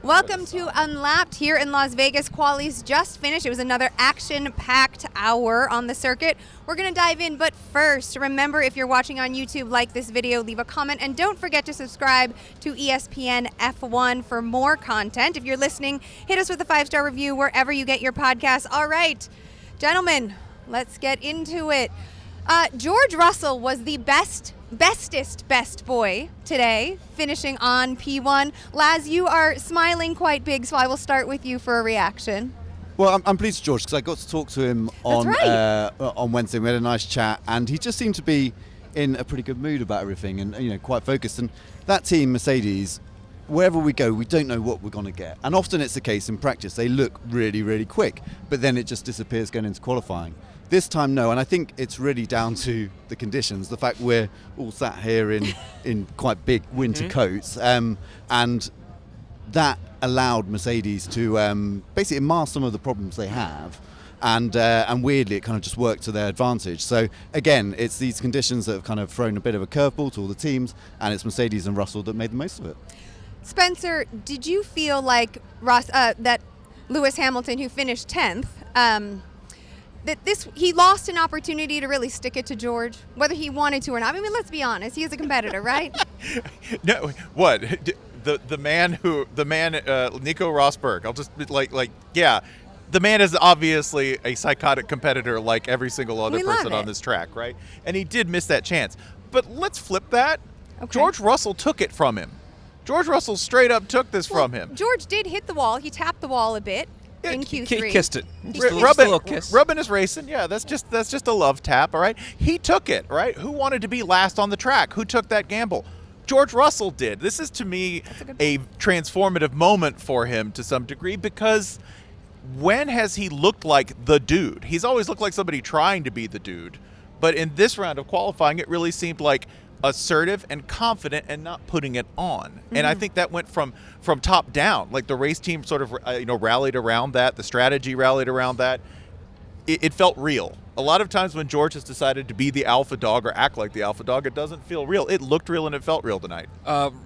Welcome to Unlapped here in Las Vegas. Quali's just finished. It was another action-packed hour on the circuit. We're going to dive in, but first, remember if you're watching on YouTube, like this video, leave a comment, and don't forget to subscribe to ESPN F1 for more content. If you're listening, hit us with a 5-star review wherever you get your podcasts. All right, gentlemen, let's get into it. George Russell was the bestest best boy today, finishing on P1. Laz, you are smiling quite big, so I will start with you for a reaction. Well, I'm pleased for George because I got to talk to him on Wednesday. We had a nice chat, and he just seemed to be in a pretty good mood about everything, and quite focused. And that team, Mercedes, wherever we go, we don't know what we're going to get. And often it's the case in practice; they look really, really quick, but then it just disappears going into qualifying. This time, no, and I think it's really down to the conditions. The fact we're all sat here in quite big winter coats, and that allowed Mercedes to basically mask some of the problems they have, and weirdly, it kind of just worked to their advantage. So again, it's these conditions that have kind of thrown a bit of a curveball to all the teams, and it's Mercedes and Russell that made the most of it. Spencer, did you feel like that Lewis Hamilton, who finished 10th, he lost an opportunity to really stick it to George, whether he wanted to or not? I mean, let's be honest, he is a competitor, right? No, what? The man Nico Rosberg. I'll just yeah. The man is obviously a psychotic competitor like every single other person on this track, right? And he did miss that chance. But let's flip that. Okay. George Russell took it from him. George Russell straight up took this from him. George did hit the wall. He tapped the wall a bit. In Q3. He kissed it. Rubbing his racing. Yeah, that's just a love tap, all right? He took it, right? Who wanted to be last on the track? Who took that gamble? George Russell did. This is, to me, a transformative moment for him to some degree, because when has he looked like the dude? He's always looked like somebody trying to be the dude. But in this round of qualifying, it really seemed like assertive and confident and not putting it on. And I think that went from top down. Like the race team sort of rallied around that. The strategy rallied around that. It felt real. A lot of times when George has decided to be the alpha dog or act like the alpha dog, it doesn't feel real. It looked real and it felt real tonight.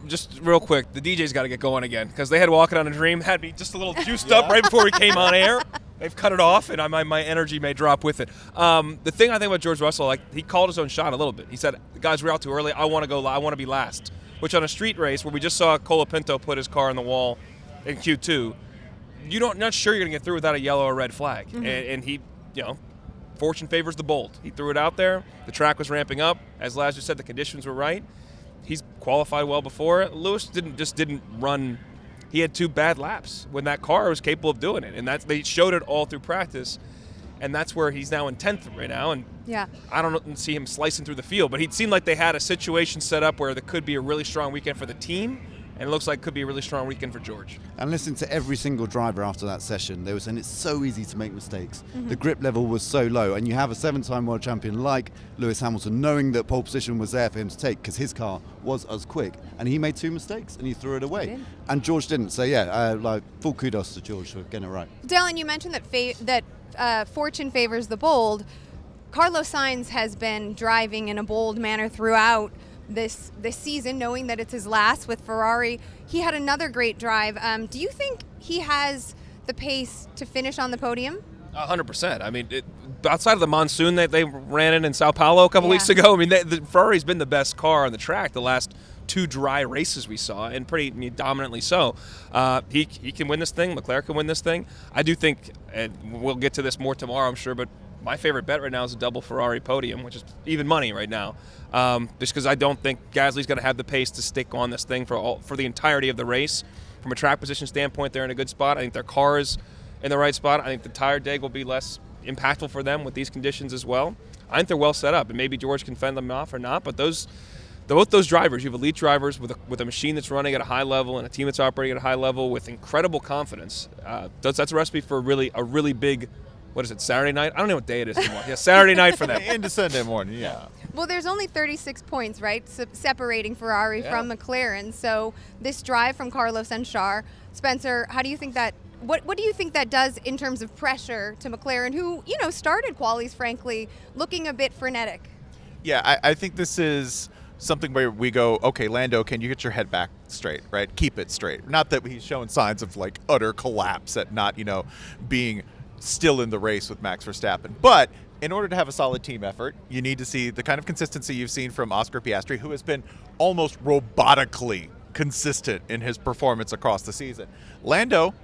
Just real quick, the DJ's got to get going again, because they had Walking on a Dream, had me just a little juiced up right before we came on air. They've cut it off, and my energy may drop with it. The thing I think about George Russell, he called his own shot a little bit. He said, guys, we're out too early. I want to be last. Which on a street race where we just saw Colapinto put his car on the wall in Q2, not sure you're going to get through without a yellow or red flag. And he, fortune favors the bold. He threw it out there. The track was ramping up. As Laz just said, the conditions were right. He's qualified well before it. Lewis didn't run. He had 2 bad laps when that car was capable of doing it, and they showed it all through practice, and that's where he's now in 10th right now. And I don't see him slicing through the field, but it seemed like they had a situation set up where there could be a really strong weekend for the team, and it looks like it could be a really strong weekend for George. And listening to every single driver after that session, they were saying it's so easy to make mistakes. The grip level was so low, and you have a 7-time world champion like Lewis Hamilton knowing that pole position was there for him to take because his car was as quick, and he made 2 mistakes and he threw it away. And George didn't. So full kudos to George for getting it right. Dalen, you mentioned that fortune favors the bold. Carlos Sainz has been driving in a bold manner throughout this season, knowing that it's his last with Ferrari. He had another great drive. Do you think he has the pace to finish on the podium? 100%. I mean, outside of the monsoon that they ran in Sao Paulo a couple weeks ago, I mean, the Ferrari's been the best car on the track the last 2 dry races we saw, and pretty dominantly so. He can win this thing. Leclerc can win this thing. I do think, and we'll get to this more tomorrow, I'm sure, but my favorite bet right now is a double Ferrari podium, which is even money right now. Just because I don't think Gasly's going to have the pace to stick on this thing for the entirety of the race. From a track position standpoint, they're in a good spot. I think their car is in the right spot. I think the tire dig will be less impactful for them with these conditions as well. I think they're well set up, and maybe George can fend them off or not, but both those drivers, you have elite drivers with a machine that's running at a high level and a team that's operating at a high level with incredible confidence. That's a recipe for a really big, what is it, Saturday night? I don't know what day it is anymore. Saturday night for them. Into Sunday morning, yeah. Well, there's only 36 points, right, separating Ferrari from McLaren. So this drive from Carlos and Charles, Spencer, how do you think that? What do you think that does in terms of pressure to McLaren, who started qualies, frankly, looking a bit frenetic? Yeah, I think this is something where we go, okay, Lando, can you get your head back straight, right? Keep it straight. Not that he's showing signs of like utter collapse at not, being still in the race with Max Verstappen. But in order to have a solid team effort, you need to see the kind of consistency you've seen from Oscar Piastri, who has been almost robotically consistent in his performance across the season. Lando,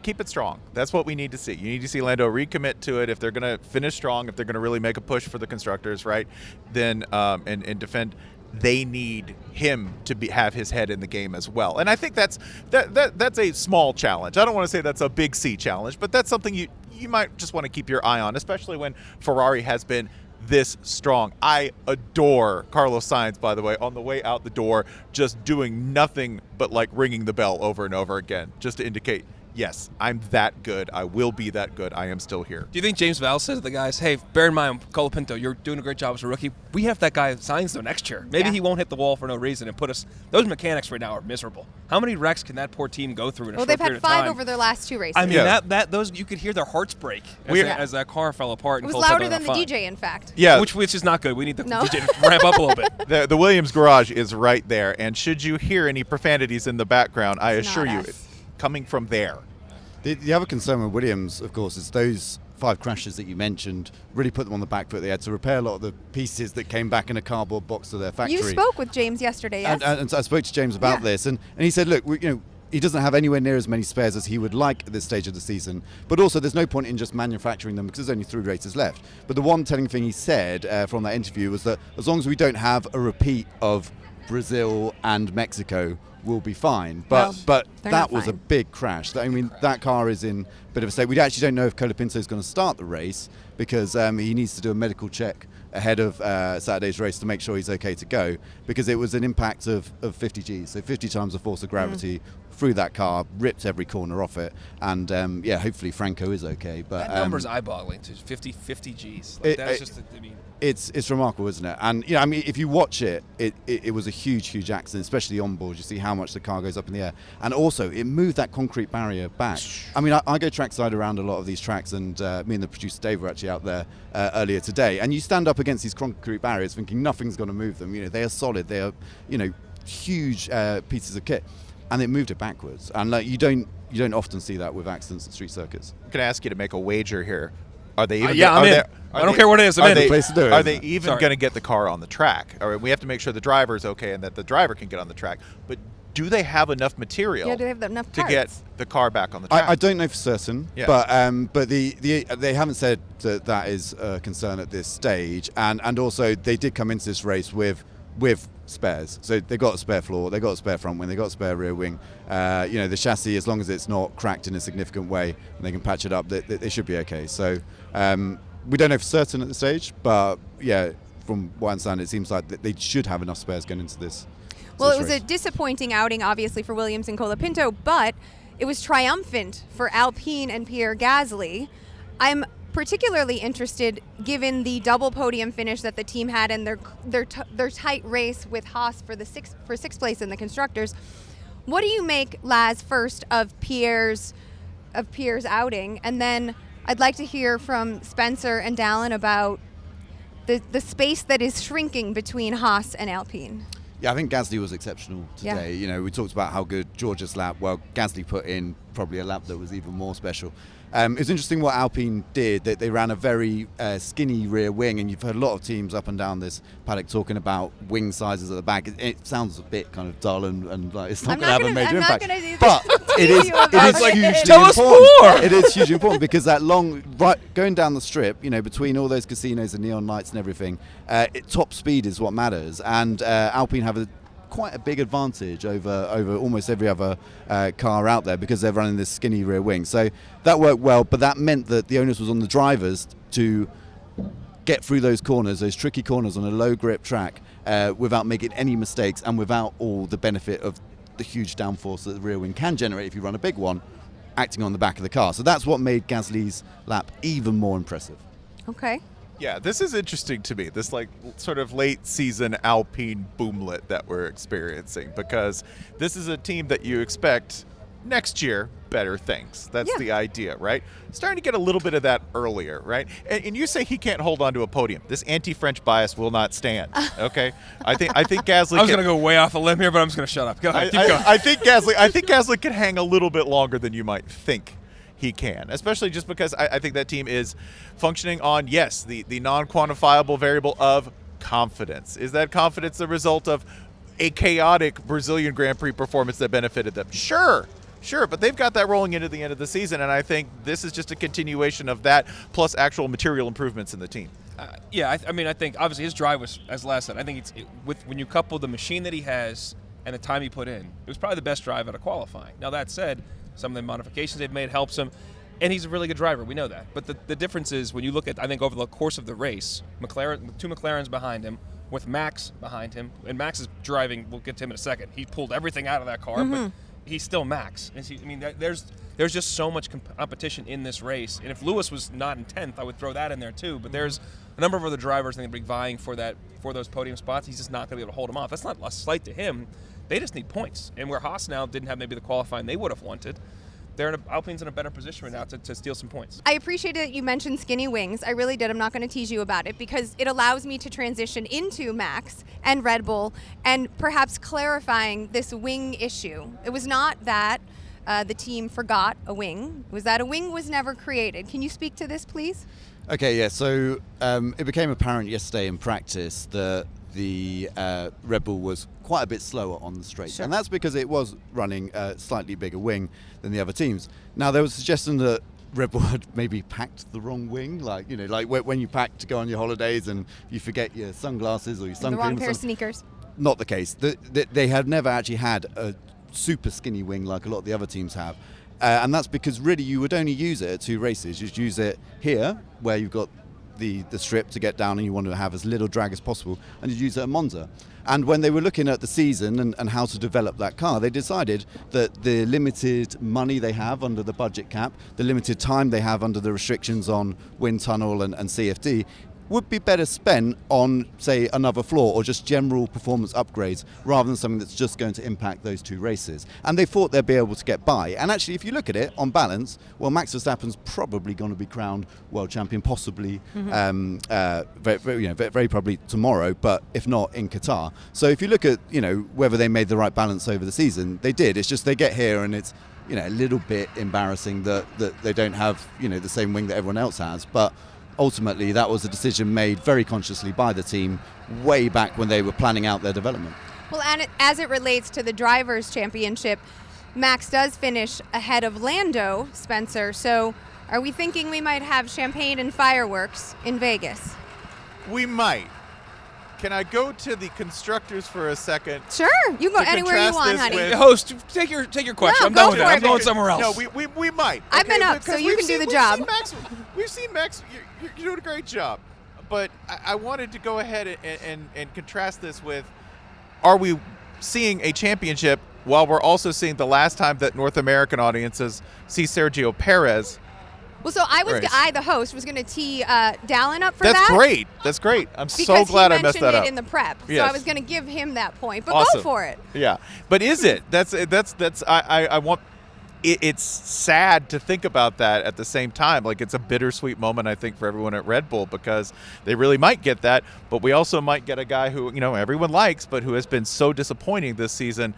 keep it strong. That's what we need to see. You need to see Lando recommit to it if they're going to finish strong, if they're going to really make a push for the constructors, right? Then and defend. They need him to have his head in the game as well. And I think that's a small challenge. I don't want to say that's a big C challenge, but that's something you might just want to keep your eye on, especially when Ferrari has been this strong. I adore Carlos Sainz, by the way, on the way out the door, just doing nothing but like ringing the bell over and over again, just to indicate, yes, I'm that good. I will be that good. I am still here. Do you think James Vowles says to the guys, hey, bear in mind, Colapinto, you're doing a great job as a rookie. We have that guy Sainz though next year. Maybe he won't hit the wall for no reason and put us. Those mechanics right now are miserable. How many wrecks can that poor team go through in a short period of time? They've had 5 over their last 2 races. I mean, those you could hear their hearts break as that car fell apart. It was louder than the DJ, in fact. Yeah, which is not good. We need the DJ to ramp up a little bit. The Williams garage is right there, and should you hear any profanities in the background, I assure you, it's coming from there. The other concern with Williams, of course, is those 5 crashes that you mentioned really put them on the back foot. They had to repair a lot of the pieces that came back in a cardboard box to their factory. You spoke with James yesterday, yes? And I spoke to James about this, and he said, look, he doesn't have anywhere near as many spares as he would like at this stage of the season, but also there's no point in just manufacturing them because there's only 3 races left. But the one telling thing he said from that interview was that as long as we don't have a repeat of Brazil and Mexico, we'll be fine. But that was a big crash. I mean, that car is in a bit of a state. We actually don't know if Colapinto is going to start the race because he needs to do a medical check ahead of Saturday's race to make sure he's okay to go, because it was an impact of 50 Gs, so 50 times the force of gravity through that car, ripped every corner off it, and hopefully Franco is okay. But that number's eye-boggling too. 50 Gs. Like, that's just. It's remarkable, isn't it? And if you watch it was a huge accident, especially on board. You see how much the car goes up in the air, and also it moved that concrete barrier back. I mean, I go trackside around a lot of these tracks, and me and the producer Dave were actually out there earlier today. And you stand up against these concrete barriers, thinking nothing's going to move them. They are solid. They are huge pieces of kit, and it moved it backwards. And you don't often see that with accidents at street circuits. I'm going to ask you to make a wager here. Are they even? I'm in. I don't care what it is. I'm in. Are they even going to get the car on the track? All right, we have to make sure the driver is okay and that the driver can get on the track. But do they have enough material? Yeah, do they have enough to parts? Get the car back on the track? I don't know for certain, but they haven't said that is a concern at this stage, and also they did come into this race with spares. So they got a spare floor, they got a spare front wing, they got a spare rear wing. The chassis, as long as it's not cracked in a significant way and they can patch it up, they should be okay. So we don't know for certain at this stage, but from what I understand, it seems like they should have enough spares going into this. Well, it was a disappointing outing, obviously, for Williams and Colapinto, but it was triumphant for Alpine and Pierre Gasly. I'm particularly interested, given the double podium finish that the team had and their tight race with Haas for sixth place in the constructors. What do you make, Laz, first of Pierre's outing, and then I'd like to hear from Spencer and Dalen about the space that is shrinking between Haas and Alpine. Yeah, I think Gasly was exceptional today. Yeah. We talked about how good George's lap. Well, Gasly put in probably a lap that was even more special. It was interesting what Alpine did. That they ran a very skinny rear wing, and you've heard a lot of teams up and down this paddock talking about wing sizes at the back. It sounds a bit kind of dull and like it's not going to have a major impact. But it is hugely important. It is hugely important because that long going down the strip, between all those casinos and neon lights and everything, top speed is what matters. And Alpine have quite a big advantage over almost every other car out there because they're running this skinny rear wing. So that worked well, but that meant that the onus was on the drivers to get through those corners, those tricky corners on a low grip track without making any mistakes and without all the benefit of the huge downforce that the rear wing can generate if you run a big one acting on the back of the car. So that's what made Gasly's lap even more impressive. Okay. Yeah, this is interesting to me, this sort of late season Alpine boomlet that we're experiencing, because this is a team that you expect next year better things. That's Yeah. the idea, right? Starting to get a little bit of that earlier, right? And you say he can't hold on to a podium. This anti-French bias will not stand. Okay, I think Gasly. I was going to go way off a limb here, but I'm just going to shut up. Go ahead, keep going. I think Gasly can hang a little bit longer than you might think he can, especially just because I think that team is functioning on, yes, the non-quantifiable variable of confidence. Is that confidence the result of a chaotic Brazilian Grand Prix performance that benefited them? Sure, but they've got that rolling into the end of the season, and I think this is just a continuation of that, plus actual material improvements in the team. I think obviously his drive was, as last said, I think when you couple the machine that he has and the time he put in, it was probably the best drive out of qualifying. Now that said, some of the modifications they've made helps him, and he's a really good driver. We know that. But the difference is when you look at, I think over the course of the race, two McLarens behind him, with Max behind him, and Max's driving, we'll get to him in a second. He pulled everything out of that car, but he's still Max. There's just so much competition in this race. And if Lewis was not in 10th, I would throw that in there too. But there's a number of other drivers I think will be vying for those podium spots. He's just not going to be able to hold them off. That's not a slight to him. They just need points. And where Haas now didn't have maybe the qualifying they would have wanted, Alpine's in a better position right now to steal some points. I appreciate that you mentioned skinny wings. I really did. I'm not going to tease you about it because it allows me to transition into Max and Red Bull and perhaps clarifying this wing issue. It was not that the team forgot a wing. It was that a wing was never created. Can you speak to this, please? Okay, yeah. So it became apparent yesterday in practice that the Red Bull was quite a bit slower on the straight, Sure. and that's because it was running a slightly bigger wing than the other teams. Now there was a suggestion that Red Bull had maybe packed the wrong wing, like when you pack to go on your holidays and you forget your sunglasses or your sun The cream. wrong pair of sneakers. Not the case. They have never actually had a super skinny wing like a lot of the other teams have. And that's because really you would only use it at 2 races. You'd use it here where you've got the strip to get down and you want to have as little drag as possible, and you'd use it at Monza. And when they were looking at the season and how to develop that car, they decided that the limited money they have under the budget cap, the limited time they have under the restrictions on wind tunnel and CFD, would be better spent on, say, another floor or just general performance upgrades rather than something that's just going to impact those 2 races. And they thought they'd be able to get by. And actually, if you look at it, on balance, well, Max Verstappen's probably going to be crowned world champion, possibly, very probably tomorrow, but if not, in Qatar. So if you look at, whether they made the right balance over the season, they did. It's just they get here and it's, a little bit embarrassing that they don't have, the same wing that everyone else has. But ultimately, that was a decision made very consciously by the team way back when they were planning out their development. Well, and as it relates to the Drivers' Championship, Max does finish ahead of Lando, Spencer. So are we thinking we might have champagne and fireworks in Vegas? We might. Can I go to the constructors for a second? Sure. You can go anywhere you want, honey. with- Host, take your question. No, I'm done go with for it. I'm it. going somewhere else. No, we might. I've been up, because so you can do the job. We've seen Max. You're doing a great job. But I wanted to go ahead and contrast this with, are we seeing a championship while we're also seeing the last time that North American audiences see Sergio Perez? Well, so the host, was going to tee Dalen up for That's that. great. That's great. I'm so Because glad he I messed that mentioned up. it in the prep. So Yes. I was going to give him that point. But Awesome. go for it. Yeah, but is it? I want. It's sad to think about that at the same time. Like, it's a bittersweet moment, I think, for everyone at Red Bull, because they really might get that, but we also might get a guy who everyone likes, but who has been so disappointing this season.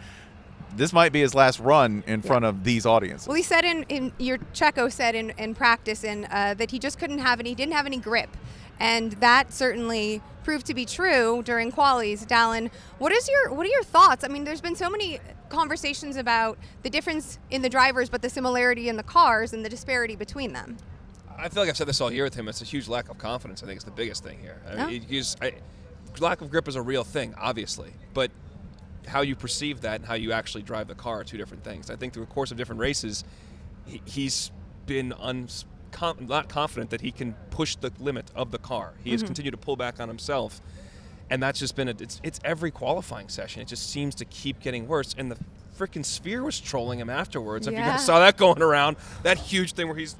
This might be his last run in front of these audiences. Well, he said Checo said in practice that he just couldn't have he didn't have any grip. And that certainly proved to be true during qualies. Dalen, what are your thoughts? I mean, there's been so many conversations about the difference in the drivers, but the similarity in the cars and the disparity between them. I feel like I've said this all year with him. It's a huge lack of confidence. I think it's the biggest thing here. Lack of grip is a real thing, obviously, but how you perceive that and how you actually drive the car are 2 different things. I think through the course of different races, he's been not confident that he can push the limit of the car. He has continued to pull back on himself, and that's just been it's every qualifying session. It just seems to keep getting worse, and the freaking Sphere was trolling him afterwards. If you guys saw that going around, that huge thing where he's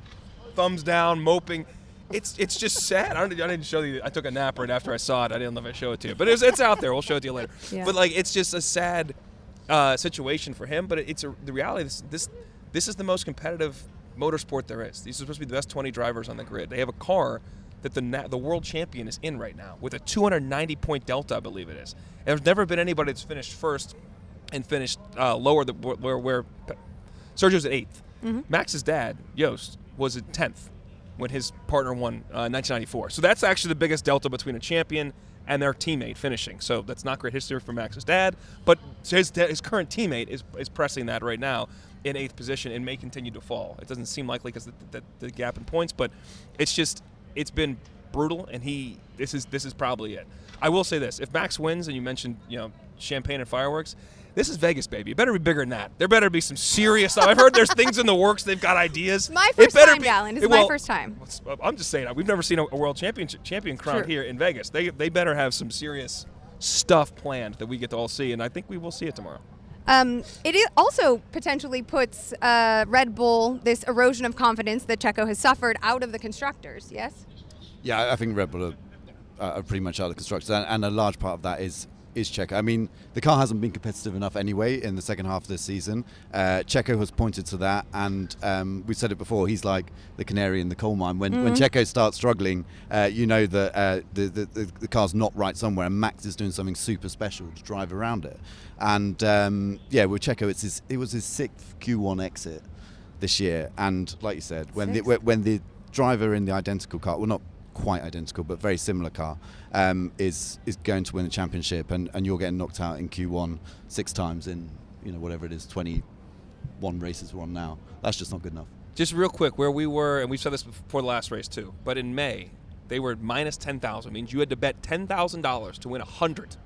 thumbs down, moping. It's just sad. I didn't show you. I took a nap right after I saw it. I didn't know if I show it to you, but it's out there. We'll show it to you later. Yeah. But it's just a sad situation for him. But the reality. this is the most competitive motorsport there is. These are supposed to be the best 20 drivers on the grid. They have a car that the world champion is in right now with a 290-point delta, I believe it is. And there's never been anybody that's finished first and finished lower than where Sergio's at 8th. Mm-hmm. Max's dad, Yost, was at 10th when his partner won 1994. So that's actually the biggest delta between a champion and their teammate finishing. So that's not great history for Max's dad, but his current teammate is pressing that right now in 8th position and may continue to fall. It doesn't seem likely because the gap in points, but it's been brutal, and this is probably it. I will say this: if Max wins, and you mentioned champagne and fireworks, this is Vegas, baby. It better be bigger than that. There better be some serious stuff. I've heard there's things in the works. They've got ideas. My first time, Dalen. It's my first time. I'm just saying, we've never seen a world champion crowned here in Vegas. They better have some serious stuff planned that we get to all see, and I think we will see it tomorrow. It also potentially puts Red Bull, this erosion of confidence that Checo has suffered, out of the constructors, yes? Yeah, I think Red Bull are pretty much out of the constructors, and a large part of that is Checo. I mean, the car hasn't been competitive enough anyway in the second half of this season. Checo has pointed to that, and we've said it before, he's like the canary in the coal mine. When Checo starts struggling, that the car's not right somewhere, and Max is doing something super special to drive around it. And with Checo, it was his 6th Q1 exit this year, and like you said, when the driver in the identical car, well, not quite identical, but very similar car, is going to win the championship, and you're getting knocked out in Q1 6 times in whatever it is, 21 races we're on now. That's just not good enough. Just real quick, where we were, and we've said this before the last race too, but in May they were minus 10,000. Means you had to bet $10,000 to win 100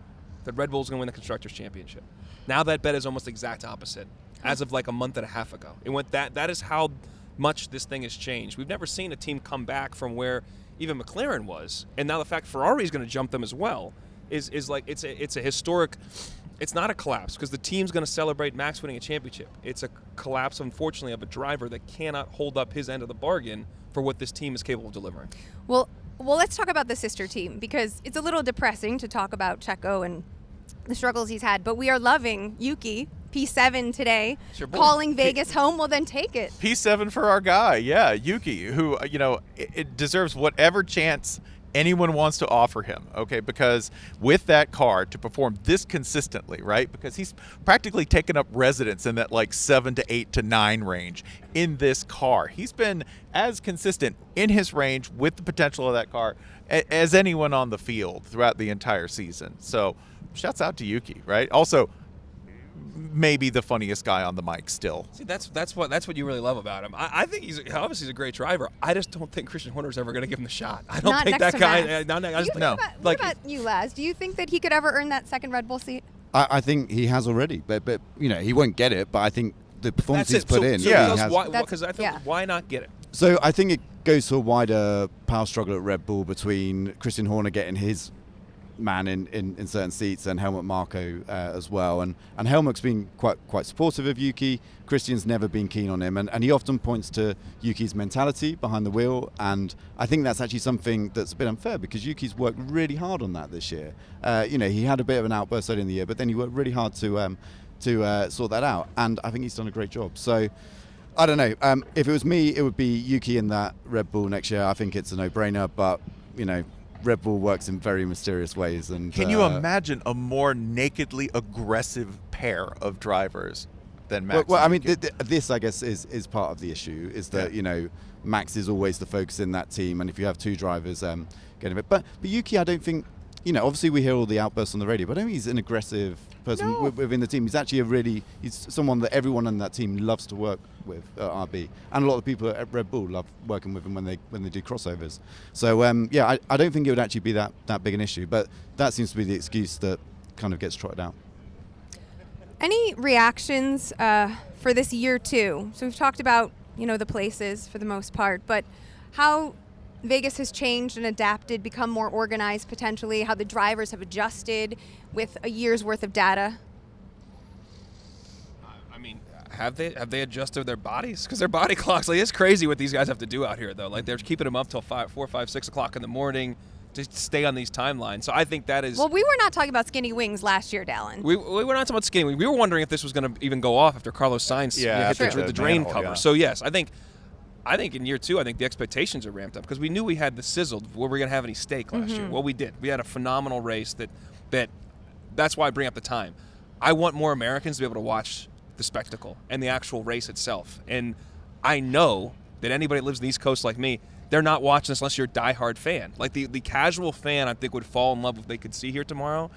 that Red Bull's going to win the Constructors' Championship. Now that bet is almost the exact opposite. As of like a month and a half ago, it went that is how much this thing has changed. We've never seen a team come back from where even McLaren was, and now the fact Ferrari is going to jump them as well is like it's a historic. It's not a collapse because the team's going to celebrate Max winning a championship. It's a collapse, unfortunately, of a driver that cannot hold up his end of the bargain for what this team is capable of delivering. Well, let's talk about the sister team, because it's a little depressing to talk about Checo and the struggles he's had, but we are loving Yuki, P7 today, calling Vegas home. Well, then take it. P7 for our guy, yeah, Yuki, who, it deserves whatever chance anyone wants to offer him, okay? Because with that car to perform this consistently, right? Because he's practically taken up residence in that like 7 to 8 to 9 range in this car. He's been as consistent in his range with the potential of that car as anyone on the field throughout the entire season. So shouts out to Yuki, right? Also, maybe the funniest guy on the mic still. See, that's what you really love about him. I think he's a great driver. I just don't think Christian Horner's ever going to give him the shot. I don't think that guy. What about you, Laz? Do you think that he could ever earn that second Red Bull seat? I think he has already, but he won't get it. But I think the performance he's put in, why not get it? So I think it goes to a wider power struggle at Red Bull between Christian Horner getting his man in certain seats and Helmut Marko as well, and Helmut's been quite supportive of Yuki. Christian's never been keen on him, and he often points to Yuki's mentality behind the wheel, and I think that's actually something that's a bit unfair because Yuki's worked really hard on that this year. He had a bit of an outburst early in the year, but then he worked really hard to sort that out, and I think he's done a great job. So I don't know, if it was me, it would be Yuki in that Red Bull next year. I think it's a no-brainer, but Red Bull works in very mysterious ways. And can you imagine a more nakedly aggressive pair of drivers than Max? Well, I mean, this I guess is part of the issue. Is that Max is always the focus in that team, and if you have two drivers getting it, but Yuki, I don't think. Obviously we hear all the outbursts on the radio, but I don't think he's an aggressive person within the team. He's actually he's someone that everyone on that team loves to work with at RB, and a lot of people at Red Bull love working with him when they do crossovers. So I don't think it would actually be that big an issue, but that seems to be the excuse that kind of gets trotted out. Any reactions for this year too? So we've talked about the places for the most part, but how Vegas has changed and adapted, become more organized potentially, how the drivers have adjusted with a year's worth of data. I mean, have they adjusted their bodies? Because their body clocks, it's crazy what these guys have to do out here, though. Like, they're keeping them up till 4, 5, 6 o'clock in the morning, to stay on these timelines. So I think that is. Well, we were not talking about skinny wings last year, Dalen. We were not talking about skinny. We were wondering if this was going to even go off after Carlos Sainz hit the drain manhole, cover. yeah. So yes, I think in year 2, I think the expectations are ramped up because we knew we had the sizzled. Were we going to have any stake last year? Well, we did. We had a phenomenal race. That's why I bring up the time. I want more Americans to be able to watch the spectacle and the actual race itself. And I know that anybody that lives in the East Coast like me, they're not watching this unless you're a diehard fan. Like the casual fan, I think, would fall in love if they could see here tomorrow.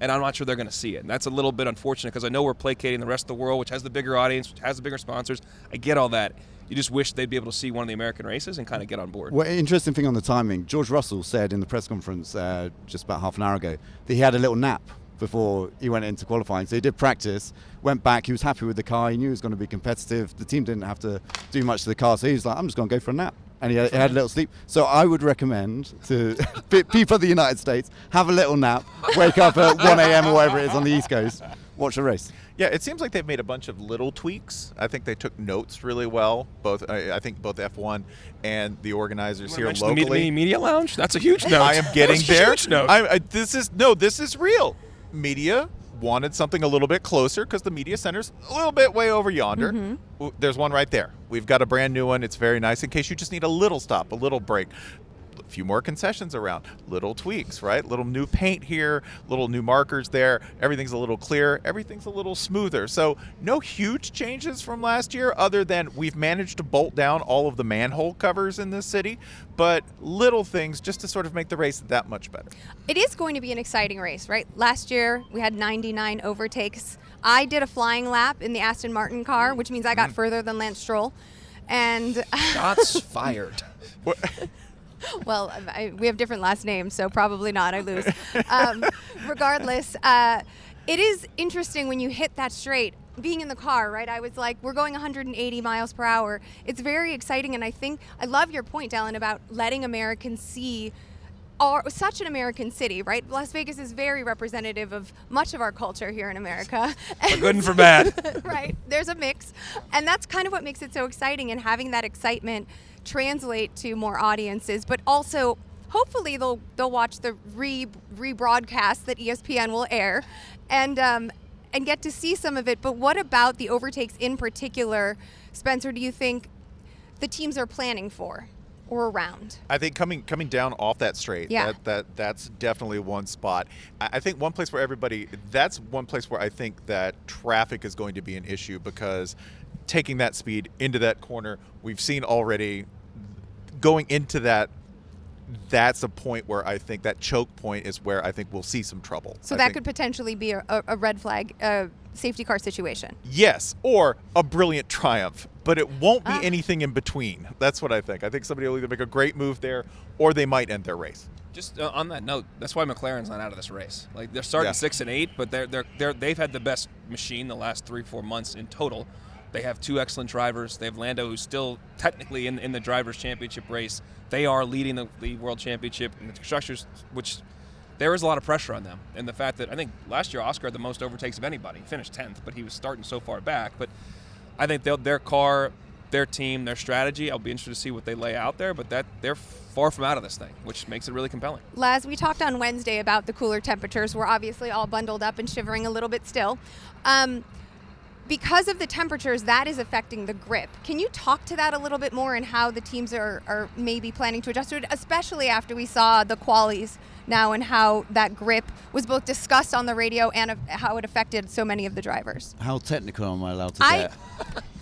And I'm not sure they're going to see it. And that's a little bit unfortunate because I know we're placating the rest of the world, which has the bigger audience, which has the bigger sponsors. I get all that. You just wish they'd be able to see one of the American races and kind of get on board. Well, interesting thing on the timing, George Russell said in the press conference just about half an hour ago that he had a little nap before he went into qualifying. So he did practice, went back, he was happy with the car, he knew it was going to be competitive. The team didn't have to do much to the car, so he was like, I'm just going to go for a nap. And he had a little sleep. So I would recommend to people of the United States, have a little nap, wake up at 1 a.m. or whatever it is on the East Coast, watch the race. Yeah, it seems like they've made a bunch of little tweaks. I think they took notes really well. I think both F1 and the organizers here locally. The media lounge? That's a huge note. I am getting there. Huge note. This is real. Media wanted something a little bit closer because the media center's a little bit way over yonder. There's one right there. We've got a brand new one. It's very nice in case you just need a little stop, a little break. A few more concessions around, little tweaks, right? Little new paint here, little new markers there. Everything's a little clearer. Everything's a little smoother. So no huge changes from last year other than we've managed to bolt down all of the manhole covers in this city, but little things just to sort of make the race that much better. It is going to be an exciting race, right? Last year, we had 99 overtakes. I did a flying lap in the Aston Martin car, which means I got further than Lance Stroll. And Shots fired. well, we have different last names, so probably not. I lose. Regardless, it is interesting when you hit that straight. Being in the car, right? I was like, we're going 180 miles per hour. It's very exciting, and I love your point, Dalen, about letting Americans see such an American city, right? Las Vegas is very representative of much of our culture here in America. For good and for bad. Right. There's a mix. And that's kind of what makes it so exciting, and having that excitement translate to more audiences, but also hopefully they'll watch the rebroadcast that ESPN will air and get to see some of it. But what about the overtakes in particular, Spencer, do you think the teams are planning for or around? I think coming down off that straight, that's definitely one spot. I think one place where that's one place where I think that traffic is going to be an issue, because taking that speed into that corner, we've seen already going into that's a point where I think that choke point is where I think we'll see some trouble. So that could potentially be a red flag safety car situation. Yes, or a brilliant triumph, but it won't be anything in between. That's what I think. I think somebody will either make a great move there or they might end their race. Just on that note, that's why McLaren's not out of this race. Like, they're starting 6 and 8, but they've had the best machine the last 3-4 months in total. They have 2 excellent drivers. They have Lando, who's still technically in the Drivers' Championship race. They are leading the World Championship in the Constructors, which there is a lot of pressure on them. And the fact that I think last year Oscar had the most overtakes of anybody. He finished 10th, but he was starting so far back. But I think their car, their team, their strategy, I'll be interested to see what they lay out there, but they're far from out of this thing, which makes it really compelling. Laz, we talked on Wednesday about the cooler temperatures. We're obviously all bundled up and shivering a little bit still. Because of the temperatures, that is affecting the grip. Can you talk to that a little bit more and how the teams are maybe planning to adjust to it, especially after we saw the qualies now and how that grip was both discussed on the radio and how it affected so many of the drivers? How technical am I allowed to get?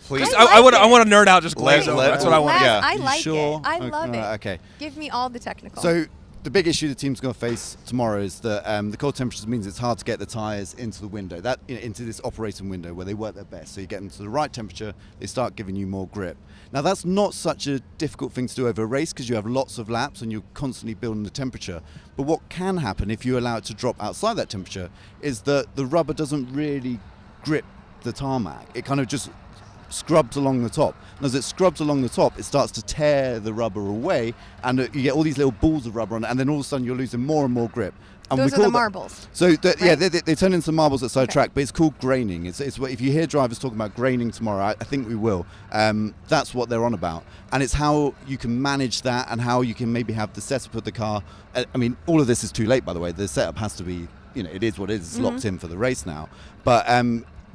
Please. I want to nerd out, just glaze over. That's what I want. Laz, Yeah. I like sure? it. I love it. Okay. Give me all the technical. So the big issue the team's going to face tomorrow is that the cold temperatures means it's hard to get the tyres into the window, into this operating window where they work their best. So you get them to the right temperature, they start giving you more grip. Now that's not such a difficult thing to do over a race because you have lots of laps and you're constantly building the temperature. But what can happen if you allow it to drop outside that temperature is that the rubber doesn't really grip the tarmac. It kind of just scrubs along the top. And as it scrubs along the top, it starts to tear the rubber away, and you get all these little balls of rubber on it, and then all of a sudden you're losing more and more grip. And Those are the marbles. So right? yeah, they turn into marbles at side track, but it's called graining. It's what, if you hear drivers talking about graining tomorrow, I think we will. That's what they're on about, and it's how you can manage that and how you can maybe have the setup of the car. I mean, all of this is too late, by the way. The setup has to be, it is what it is. It's locked in for the race now. But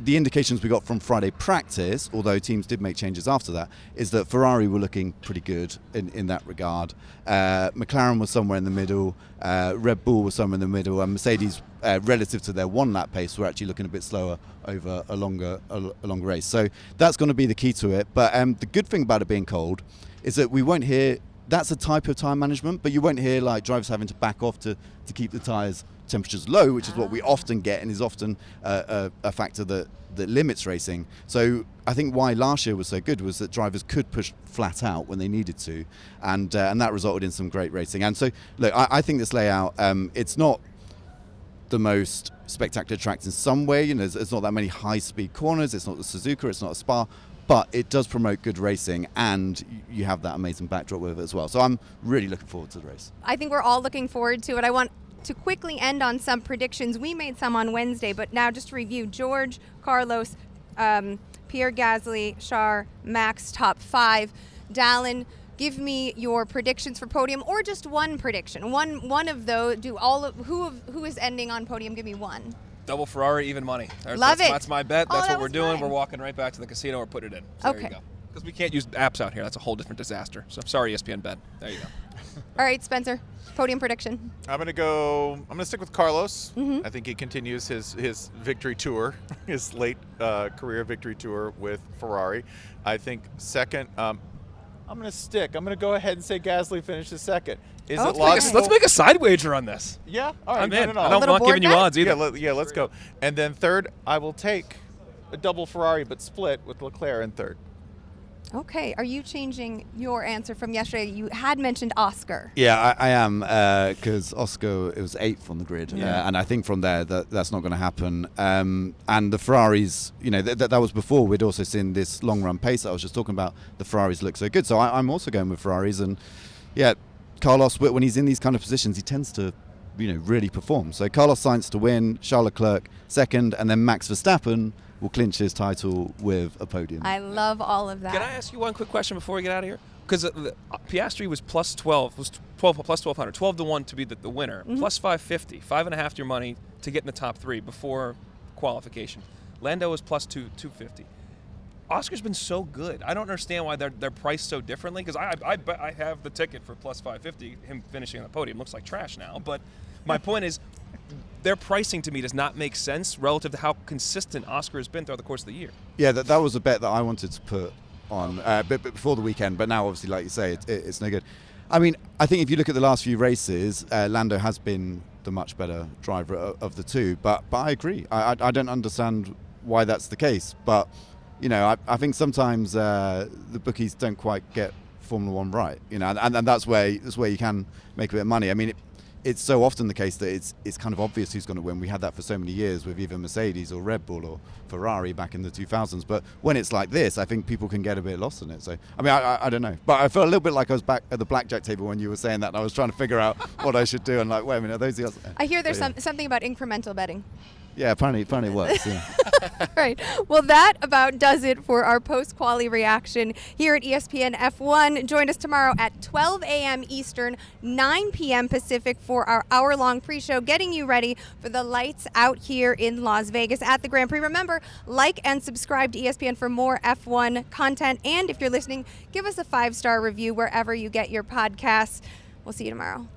the indications we got from Friday practice, although teams did make changes after that, is that Ferrari were looking pretty good in that regard. McLaren was somewhere in the middle, Red Bull was somewhere in the middle, and Mercedes, relative to their one-lap pace, were actually looking a bit slower over a longer race. So that's going to be the key to it. But the good thing about it being cold is that we won't hear, that's a type of time management, but you won't hear like drivers having to back off to keep the tyres temperatures low, which is what we often get and is often a factor that limits racing. So I think why last year was so good was that drivers could push flat out when they needed to, and that resulted in some great racing. And so look, I think this layout, it's not the most spectacular track in some way. It's not that many high-speed corners. It's not the Suzuka. It's not a Spa. But it does promote good racing, and you have that amazing backdrop with it as well. So I'm really looking forward to the race. I think we're all looking forward to it. I want to quickly end on some predictions. We made some on Wednesday, but now just to review: George, Carlos, Pierre Gasly, Charles, Max, top 5. Dalen, give me your predictions for podium, or just one prediction. One of those. Who is ending on podium? Give me one. Double Ferrari, even money. Love it. That's my bet. That's what we're doing. Mine. We're walking right back to the casino. We're putting it in. So Okay. There you go. Because we can't use apps out here. That's a whole different disaster. So I'm sorry, ESPN Bet. There you go. All right, Spencer, podium prediction. I'm gonna stick with Carlos. I think he continues his victory tour, his late career victory tour with Ferrari. I think second, I'm gonna go ahead and say Gasly finishes second. Is it logical? Let's make a side wager on this. Yeah, all right. I'm in. No. I'm not giving you odds either. Yeah, let's go. And then third, I will take a double Ferrari, but split with Leclerc in third. Okay, are you changing your answer from yesterday? You had mentioned Oscar. Yeah, I am, because Oscar, it was 8th on the grid, Yeah. and I think from there that's not going to happen. And the Ferraris, that was before we'd also seen this long run pace that I was just talking about. The Ferraris look so good, so I'm also going with Ferraris. And yeah, Carlos, when he's in these kind of positions, he tends to really perform. So Carlos Sainz to win, Charles Leclerc second, and then Max Verstappen will clinch his title with a podium. I love all of that. Can I ask you one quick question before we get out of here? Because Piastri was plus 12, plus 1,200, 12 to 1 to be the winner, plus 550, 5.5 your money to get in the top 3 before qualification. Lando was plus 250. Oscar's been so good. I don't understand why they're priced so differently. Because I have the ticket for plus 550. Him finishing on the podium looks like trash now. But my point is, their pricing to me does not make sense relative to how consistent Oscar has been throughout the course of the year. Yeah, that was a bet that I wanted to put on before the weekend, but now obviously, like you say, it's no good. I mean, I think if you look at the last few races, Lando has been the much better driver of the two, but I agree. I don't understand why that's the case, but I think sometimes the bookies don't quite get Formula One right, and that's where you can make a bit of money. I mean, it's so often the case that it's kind of obvious who's going to win. We had that for so many years with either Mercedes or Red Bull or Ferrari back in the 2000s. But when it's like this, I think people can get a bit lost in it. So, I mean, I don't know. But I felt a little bit like I was back at the blackjack table when you were saying that. And I was trying to figure out what I should do. And like, wait a minute, are those the odds? I hear there's something about incremental betting. Yeah, apparently it works. Yeah. Right. Well, that about does it for our post-quali reaction here at ESPN F1. Join us tomorrow at 12 a.m. Eastern, 9 p.m. Pacific for our hour-long pre-show, getting you ready for the lights out here in Las Vegas at the Grand Prix. Remember, like and subscribe to ESPN for more F1 content. And if you're listening, give us a 5-star review wherever you get your podcasts. We'll see you tomorrow.